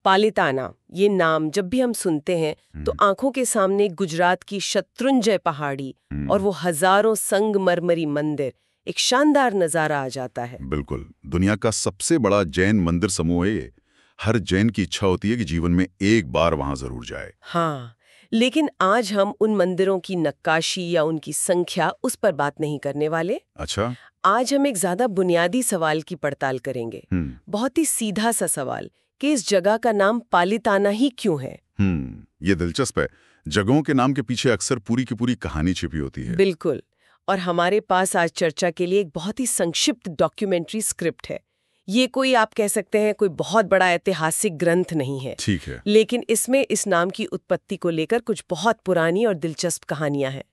पालिताना, ये नाम जब भी हम सुनते हैं तो आंखों के सामने गुजरात की शत्रुंजय पहाड़ी और वो हजारों संगमरमरी मंदिर, एक शानदार नजारा आ जाता है। बिल्कुल, दुनिया का सबसे बड़ा जैन मंदिर समूह है ये। हर जैन की इच्छा होती है कि जीवन में एक बार वहां जरूर जाए। हाँ, लेकिन आज हम उन मंदिरों की नक्काशी या उनकी संख्या उस पर बात नहीं करने वाले। अच्छा। आज हम एक ज्यादा बुनियादी सवाल की पड़ताल करेंगे। बहुत ही सीधा सा सवाल कि इस जगह का नाम पालिताना ही क्यों है। ये दिलचस्प है। जगहों के नाम के पीछे अक्सर पूरी की पूरी कहानी छिपी होती है। बिल्कुल। और हमारे पास आज चर्चा के लिए एक बहुत ही संक्षिप्त डॉक्यूमेंट्री स्क्रिप्ट है। ये कोई, आप कह सकते हैं, कोई बहुत बड़ा ऐतिहासिक ग्रंथ नहीं है। ठीक है। लेकिन इसमें इस नाम की उत्पत्ति को लेकर कुछ बहुत पुरानी और दिलचस्प कहानियां हैं।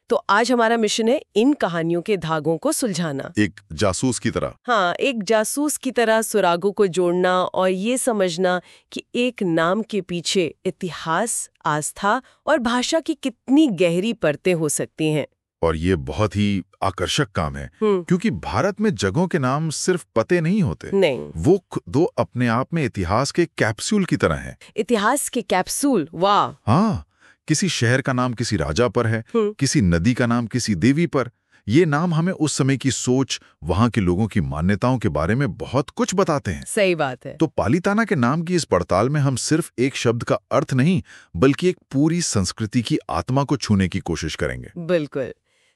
तो आज हमारा मिशन है इन कहानियों के धागों को सुलझाना। एक जासूस की तरह। हाँ, एक जासूस की तरह सुरागों को जोड़ना और ये समझना कि एक नाम के पीछे इतिहास, आस्था और भाषा की कितनी गहरी परतें हो सकती हैं। और ये बहुत ही आकर्षक काम है, क्योंकि भारत में जगहों के नाम सिर्फ पते नहीं होते। नहीं, वो दो अपने आप में इतिहास के कैप्सूल की तरह हैं। इतिहास के कैप्सूल, वाह। हाँ, किसी शहर का नाम किसी राजा पर है, किसी नदी का नाम किसी देवी पर। ये नाम हमें उस समय की सोच, वहां के लोगों की मान्यताओं के बारे में बहुत कुछ बताते हैं। सही बात है। तो पालिताना के नाम की इस पड़ताल में हम सिर्फ एक शब्द का अर्थ नहीं, बल्कि एक पूरी संस्कृति की आत्मा को छूने की कोशिश करेंगे। बिल्कुल।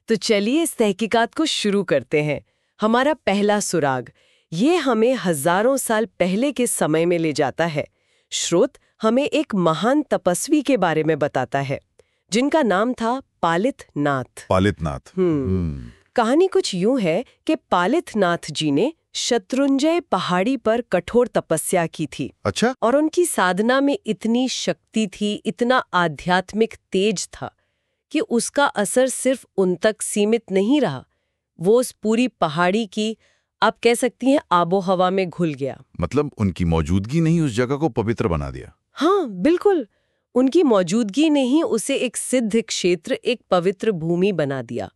तो चलिए इस तहकीकात को शुरू करते हैं। हमारा पहला सुराग, ये हमें हजारों साल पहले के समय में ले जाता है। स्रोत हमें एक महान तपस्वी के बारे में बताता है, जिनका नाम था पालितनाथ। पालितनाथ। कहानी कुछ यूं है कि पालितनाथ जी ने शत्रुंजय पहाड़ी पर कठोर तपस्या की थी। अच्छा। और उनकी साधना में इतनी शक्ति थी, इतना आध्यात्मिक तेज था कि उसका असर सिर्फ उन तक सीमित नहीं रहा, वो उस पूरी पहाड़ी की, आप कह सकती हैं, आबो हवा में घुल गया। मतलब उनकी मौजूदगी ने ही उस जगह को पवित्र बना दिया। हाँ, बिल्कुल। उनकी मौजूदगी ने ही उसे एक सिद्ध क्षेत्र, एक पवित्र भूमि बना दिया।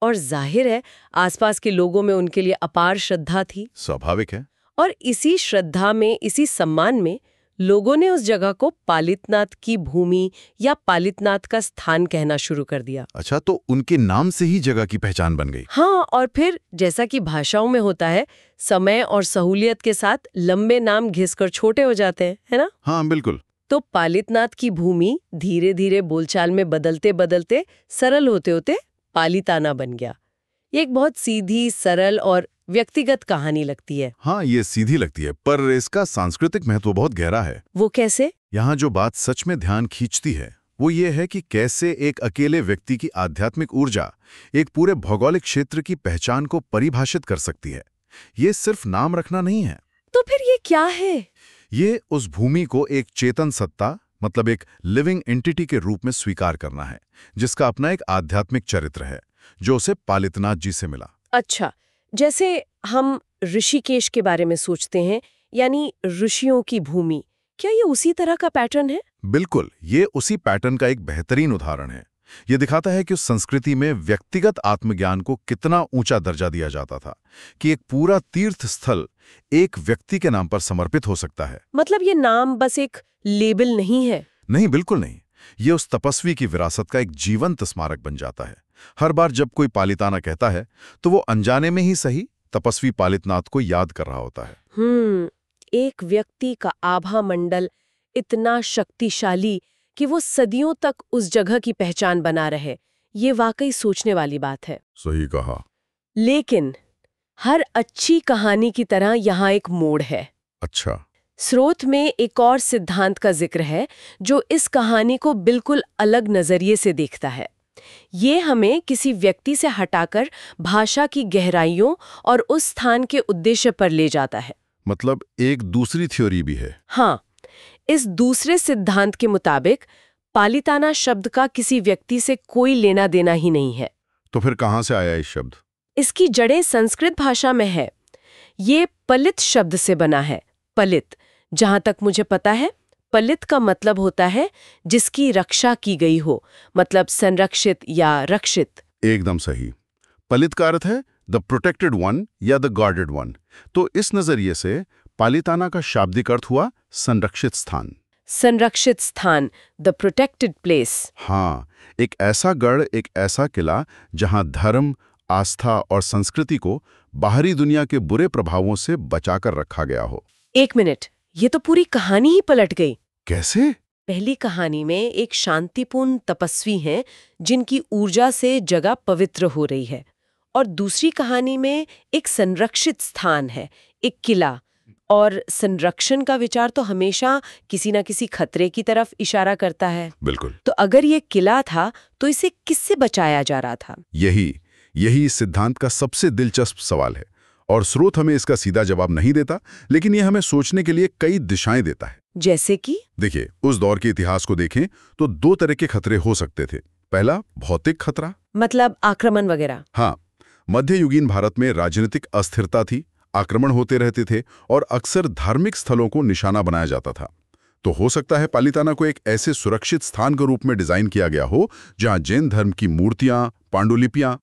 और जाहिर है आसपास के लोगों में उनके लिए अपार श्रद्धा थी। स्वाभाविक है। और इसी श्रद्धा में, इसी सम्मान में लोगों ने उस जगह को पालितनाथ की भूमि या पालितनाथ का स्थान कहना शुरू कर दिया। अच्छा, तो उनके नाम से ही जगह की पहचान बन गई। हाँ, और फिर जैसा कि भाषाओं में होता है, समय और सहूलियत के साथ लंबे नाम घिसकर छोटे हो जाते हैं, है ना? हाँ, बिल्कुल। तो पालितनाथ की भूमि धीरे धीरे बोलचाल में बदलते बदलते, सरल होते होते पालिताना बन गया। ये एक बहुत सीधी, सरल और व्यक्तिगत कहानी लगती है। हाँ, ये सीधी लगती है, पर इसका सांस्कृतिक महत्व बहुत गहरा है। वो कैसे? यहाँ जो बात सच में ध्यान खींचती है वो ये है कि कैसे एक अकेले व्यक्ति की आध्यात्मिक ऊर्जा एक पूरे भौगोलिक क्षेत्र की पहचान को परिभाषित कर सकती है। ये सिर्फ नाम रखना नहीं है। तो फिर ये क्या है? ये उस भूमि को एक चेतन सत्ता, मतलब एक लिविंग एंटिटी के रूप में स्वीकार करना है, जिसका अपना एक आध्यात्मिक चरित्र है, जो उसे पालितनाथ जी से मिला। अच्छा, जैसे हम ऋषिकेश के बारे में सोचते हैं, यानी ऋषियों की भूमि, क्या ये उसी तरह का पैटर्न है? बिल्कुल, ये उसी पैटर्न का एक बेहतरीन उदाहरण है। ये दिखाता है कि उस संस्कृति में व्यक्तिगत आत्मज्ञान को कितना ऊंचा दर्जा दिया जाता था, कि एक पूरा तीर्थ स्थल एक व्यक्ति के नाम पर समर्पित हो सकता है। मतलब ये नाम बस एक लेबल नहीं है? नहीं, बिल्कुल नहीं। ये उस तपस्वी की विरासत का एक जीवंत स्मारक बन जाता है। हर बार जब कोई पालिताना कहता है तो वो अनजाने में ही सही तपस्वी पालितनाथ को याद कर रहा होता है। एक व्यक्ति का आभा मंडल इतना शक्तिशाली कि वो सदियों तक उस जगह की पहचान बना रहे, ये वाकई सोचने वाली बात है। सही कहा। लेकिन हर अच्छी कहानी की तरह यहाँ एक मोड़ है। अच्छा। स्रोत में एक और सिद्धांत का जिक्र है जो इस कहानी को बिल्कुल अलग नजरिए से देखता है। ये हमें किसी व्यक्ति से हटाकर भाषा की गहराइयों और उस स्थान के उद्देश्य पर ले जाता है। मतलब एक दूसरी थ्योरी भी है। हाँ, इस दूसरे सिद्धांत के मुताबिक पालिताना शब्द का किसी व्यक्ति से कोई लेना देना ही नहीं है। तो फिर कहाँ से आया इस शब्द? इसकी जड़ें संस्कृत भाषा में है। ये पलित शब्द से बना है। पलित, जहां तक मुझे पता है, पलित का मतलब होता है जिसकी रक्षा की गई हो, मतलब संरक्षित या रक्षित। एकदम सही। पलित का अर्थ है द प्रोटेक्टेड वन या द गार्डेड वन। तो इस नजरिए से पालिताना का शाब्दिक अर्थ हुआ संरक्षित स्थान। संरक्षित स्थान, द प्रोटेक्टेड प्लेस। हाँ, एक ऐसा गढ़, एक ऐसा किला जहां धर्म, आस्था और संस्कृति को बाहरी दुनिया के बुरे प्रभावों से बचाकर रखा गया हो। एक मिनट, ये तो पूरी कहानी ही पलट गई। कैसे? पहली कहानी में एक शांतिपूर्ण तपस्वी हैं जिनकी ऊर्जा से जगह पवित्र हो रही है, और दूसरी कहानी में एक संरक्षित स्थान है, एक किला। और संरक्षण का विचार तो हमेशा किसी न किसी खतरे की तरफ इशारा करता है। बिल्कुल। तो अगर ये किला था तो इसे किससे बचाया जा रहा था? यही इस सिद्धांत का सबसे दिलचस्प सवाल है, और स्रोत हमें इसका सीधा जवाब नहीं देता, लेकिन यह हमें सोचने के लिए कई दिशाएं देता है। जैसे कि? देखिए, उस दौर के इतिहास को देखें तो दो तरह के खतरे हो सकते थे। पहला, भौतिक खतरा, मतलब आक्रमण वगैरह। हाँ, मध्ययुगीन भारत में राजनीतिक अस्थिरता थी, आक्रमण होते रहते थे और अक्सर धार्मिक स्थलों को निशाना बनाया जाता था। तो हो सकता है पालिताना को एक ऐसे सुरक्षित स्थान के रूप में डिजाइन किया गया हो जहां जैन धर्म की मूर्तियां, पांडुलिपियां,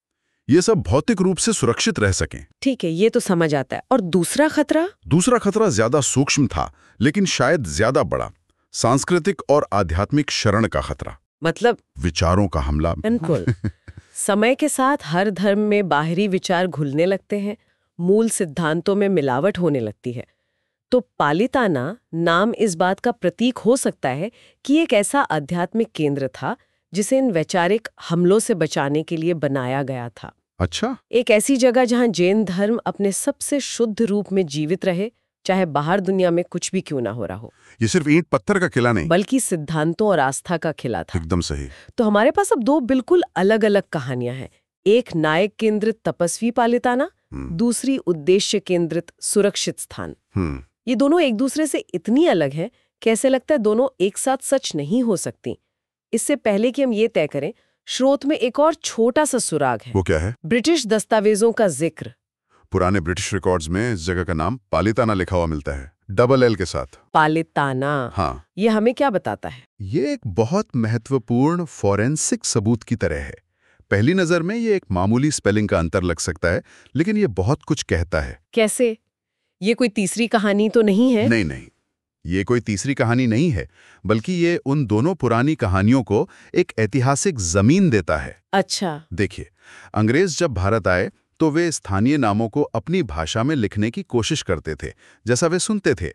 ये सब भौतिक रूप से सुरक्षित रह सकें। ठीक है, ये तो समझ आता है। और दूसरा खतरा? दूसरा खतरा ज्यादा सूक्ष्म था, लेकिन शायद ज्यादा बड़ा, सांस्कृतिक और आध्यात्मिक शरण का खतरा। मतलब विचारों का हमला। बिल्कुल। समय के साथ हर धर्म में बाहरी विचार घुलने लगते हैं, मूल सिद्धांतों में मिलावट होने लगती है। तो पालिताना नाम इस बात का प्रतीक हो सकता है कि एक ऐसा आध्यात्मिक केंद्र था जिसे इन वैचारिक हमलों से बचाने के लिए बनाया गया था। अच्छा, एक ऐसी जगह जहां जैन धर्म अपने सबसे शुद्ध रूप में जीवित रहे, चाहे बाहर दुनिया में कुछ भी क्यों ना हो रहा हो। ये सिर्फ ईंट पत्थर का किला नहीं, बल्कि सिद्धांतों और आस्था का किला था। एकदम सही। तो हमारे पास अब दो बिल्कुल अलग अलग कहानियां हैं। एक नायक केंद्रित तपस्वी पालिताना, दूसरी उद्देश्य केंद्रित सुरक्षित स्थान। ये दोनों एक दूसरे से इतनी अलग हैं, कैसे लगता है दोनों एक साथ सच नहीं हो सकती। इससे पहले कि हम ये तय करें, स्रोत में एक और छोटा सा सुराग है। वो क्या है? ब्रिटिश दस्तावेजों का जिक्र। पुराने ब्रिटिश रिकॉर्ड्स में इस जगह का नाम पालिताना लिखा हुआ मिलता है, डबल एल के साथ। पालिताना। हाँ। ये हमें क्या बताता है? ये एक बहुत महत्वपूर्ण फॉरेंसिक सबूत की तरह है। पहली नजर में ये एक मामूली स्पेलिंग का अंतर लग सकता है, लेकिन ये बहुत कुछ कहता है। कैसे? ये कोई तीसरी कहानी तो नहीं है? नहीं, ये कोई तीसरी कहानी नहीं है, बल्कि ये उन दोनों पुरानी कहानियों को एक ऐतिहासिक जमीन देता है। अच्छा। देखिए, अंग्रेज जब भारत आए तो वे स्थानीय नामों को अपनी भाषा में लिखने की कोशिश करते थे, जैसा वे सुनते थे।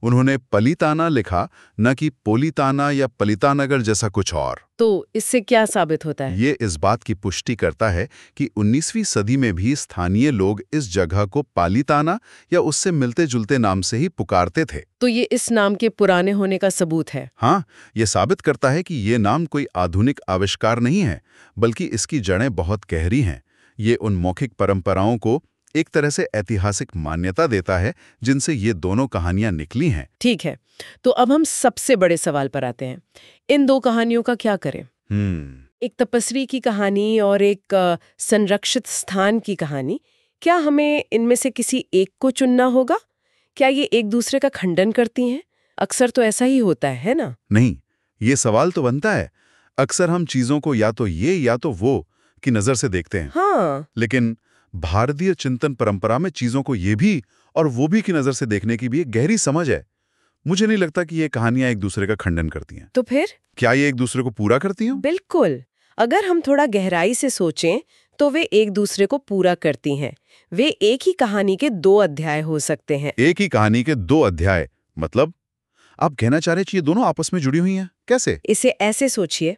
उन्होंने पलिताना लिखा, न कि पोलिताना या पलितानगर जैसा कुछ और। तो इससे क्या साबित होता है? ये इस बात की पुष्टि करता है कि 19वीं सदी में भी स्थानीय लोग इस जगह को पालिताना या उससे मिलते जुलते नाम से ही पुकारते थे। तो ये इस नाम के पुराने होने का सबूत है? हाँ, ये साबित करता है कि ये नाम कोई आधुनिक आविष्कार नहीं है, बल्कि इसकी जड़ें बहुत गहरी हैं। ये उन मौखिक परंपराओं को एक तरह से ऐतिहासिक मान्यता देता है जिनसे ये दोनों कहानियां निकली हैं। ठीक है, तो अब हम सबसे बड़े सवाल पर आते हैं। इन दो कहानियों का क्या करें? एक तपस्वी की कहानी और एक संरक्षित स्थान की कहानी, क्या हमें इनमें से किसी एक को चुनना होगा? क्या ये एक दूसरे का खंडन करती हैं? अक्सर तो ऐसा ही होता है ना? नहीं, ये सवाल तो बनता है। अक्सर हम चीजों को या तो ये या तो वो की नजर से देखते हैं। हाँ। लेकिन भारतीय चिंतन परंपरा में चीजों को ये भी और वो भी की नजर से देखने की भी एक गहरी समझ है। मुझे नहीं लगता कि ये कहानियां एक दूसरे का खंडन करती हैं। तो फिर क्या ये एक दूसरे को पूरा करती हैं? बिल्कुल। अगर हम थोड़ा गहराई से सोचें तो वे एक दूसरे को पूरा करती हैं। वे एक ही कहानी के दो अध्याय हो सकते हैं। एक ही कहानी के दो अध्याय मतलब आप कहना चाह रहे हैं कि ये दोनों आपस में जुड़ी हुई हैं? कैसे? इसे ऐसे सोचिए,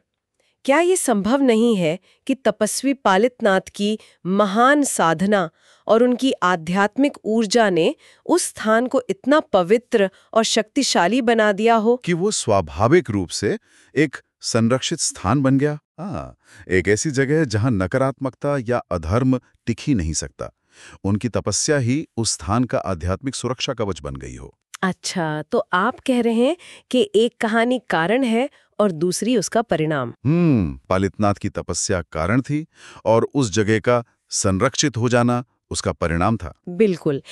क्या ये संभव नहीं है कि तपस्वी पालितनाथ की महान साधना और उनकी आध्यात्मिक ऊर्जा ने उस स्थान को इतना पवित्र और शक्तिशाली बना दिया हो कि वो स्वाभाविक रूप से एक संरक्षित स्थान बन गया? एक ऐसी जगह जहां नकारात्मकता या अधर्म टिक ही नहीं सकता। उनकी तपस्या ही उस स्थान का आध्यात्मिक सुरक्षा कवच बन गई हो। अच्छा, तो आप कह रहे हैं कि एक कहानी कारण है और दूसरी उसका परिणाम। पालितनाथ की तपस्या कारण थी और उस जगह का संरक्षित हो जाना उसका परिणाम था। बिल्कुल।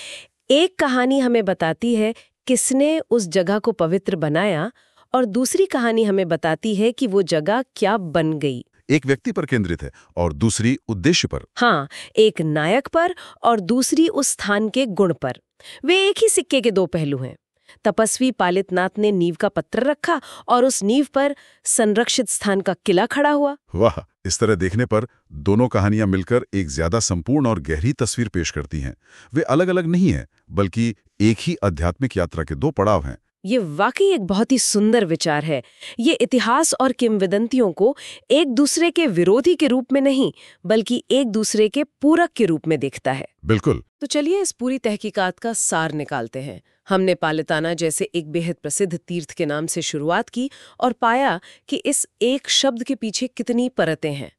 एक कहानी हमें बताती है किसने उस जगह को पवित्र बनाया और दूसरी कहानी हमें बताती है कि वो जगह क्या बन गई। एक व्यक्ति पर केंद्रित है और दूसरी उद्देश्य पर। हाँ, एक नायक पर और दूसरी उस स्थान के गुण पर। वे एक ही सिक्के के दो पहलू हैं। तपस्वी पालितनाथ ने नींव का पत्थर रखा और उस नींव पर संरक्षित स्थान का किला खड़ा हुआ। वाह, इस तरह देखने पर दोनों कहानियां मिलकर एक ज्यादा संपूर्ण और गहरी तस्वीर पेश करती हैं। वे अलग अलग नहीं हैं, बल्कि एक ही आध्यात्मिक यात्रा के दो पड़ाव हैं। ये वाकई एक बहुत ही सुंदर विचार है। ये इतिहास और किंवदंतियों को एक दूसरे के विरोधी के रूप में नहीं, बल्कि एक दूसरे के पूरक के रूप में देखता है। बिल्कुल। तो चलिए इस पूरी तहकीकात का सार निकालते हैं। हमने पालिताना जैसे एक बेहद प्रसिद्ध तीर्थ के नाम से शुरुआत की और पाया कि इस एक शब्द के पीछे कितनी परतें हैं।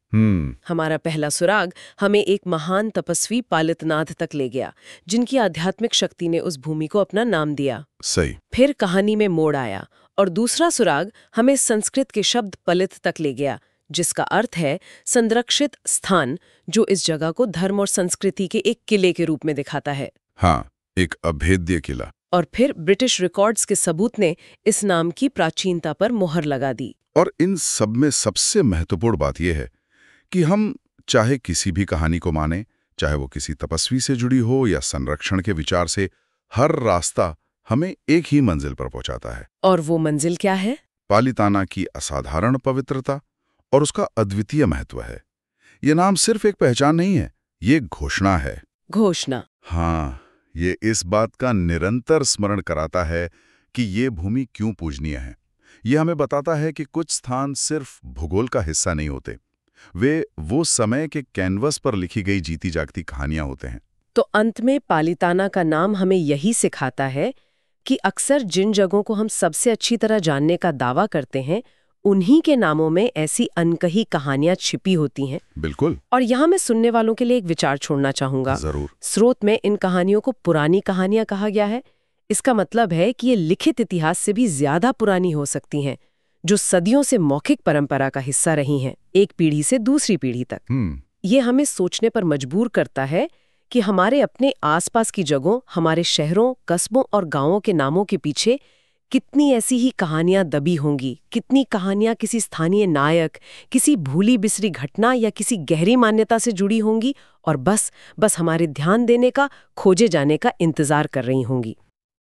हमारा पहला सुराग हमें एक महान तपस्वी पालितनाथ तक ले गया, जिनकी आध्यात्मिक शक्ति ने उस भूमि को अपना नाम दिया। सही। फिर कहानी में मोड़ आया और दूसरा सुराग हमें संस्कृत के शब्द पलित तक ले गया, जिसका अर्थ है संरक्षित स्थान, जो इस जगह को धर्म और संस्कृति के एक किले के रूप में दिखाता है। हाँ, एक अभेद्य किला। और फिर ब्रिटिश रिकॉर्ड्स के सबूत ने इस नाम की प्राचीनता पर मोहर लगा दी। और इन सब में सबसे महत्वपूर्ण बात यह है कि हम चाहे किसी भी कहानी को माने, चाहे वो किसी तपस्वी से जुड़ी हो या संरक्षण के विचार से, हर रास्ता हमें एक ही मंजिल पर पहुंचाता है। और वो मंजिल क्या है? पालिताना की असाधारण पवित्रता और उसका अद्वितीय महत्व है। ये नाम सिर्फ एक पहचान नहीं है, ये घोषणा है। घोषणा। हाँ, ये इस बात का निरंतर स्मरण कराता है कि ये भूमि क्यों पूजनीय है। ये हमें बताता है कि कुछ स्थान सिर्फ भूगोल का हिस्सा नहीं होते, वे वो समय के कैनवस पर लिखी गई जीती जागती कहानियां होते हैं। तो अंत में पालिताना का नाम हमें यही सिखाता है कि अक्सर जिन जगहों को हम सबसे अच्छी तरह जानने का दावा करते हैं, उन्हीं के नामों में ऐसी अनकही कहानियां छिपी होती हैं। बिल्कुल। और यहाँ मैं सुनने वालों के लिए एक विचार छोड़ना चाहूंगा। जरूर। स्रोत में इन कहानियों को पुरानी कहानियां कहा गया है। इसका मतलब है कि ये लिखित इतिहास से भी ज्यादा पुरानी हो सकती हैं, जो सदियों से मौखिक परंपरा का हिस्सा रही हैं, एक पीढ़ी से दूसरी पीढ़ी तक। ये हमें सोचने पर मजबूर करता है कि हमारे अपने आसपास की जगहों, हमारे शहरों, कस्बों और गांवों के नामों के पीछे कितनी ऐसी ही कहानियां दबी होंगी, कितनी कहानियां किसी स्थानीय नायक, किसी भूली बिसरी घटना या किसी गहरी मान्यता से जुड़ी होंगी और बस हमारे ध्यान देने का, खोजे जाने का इंतजार कर रही होंगी।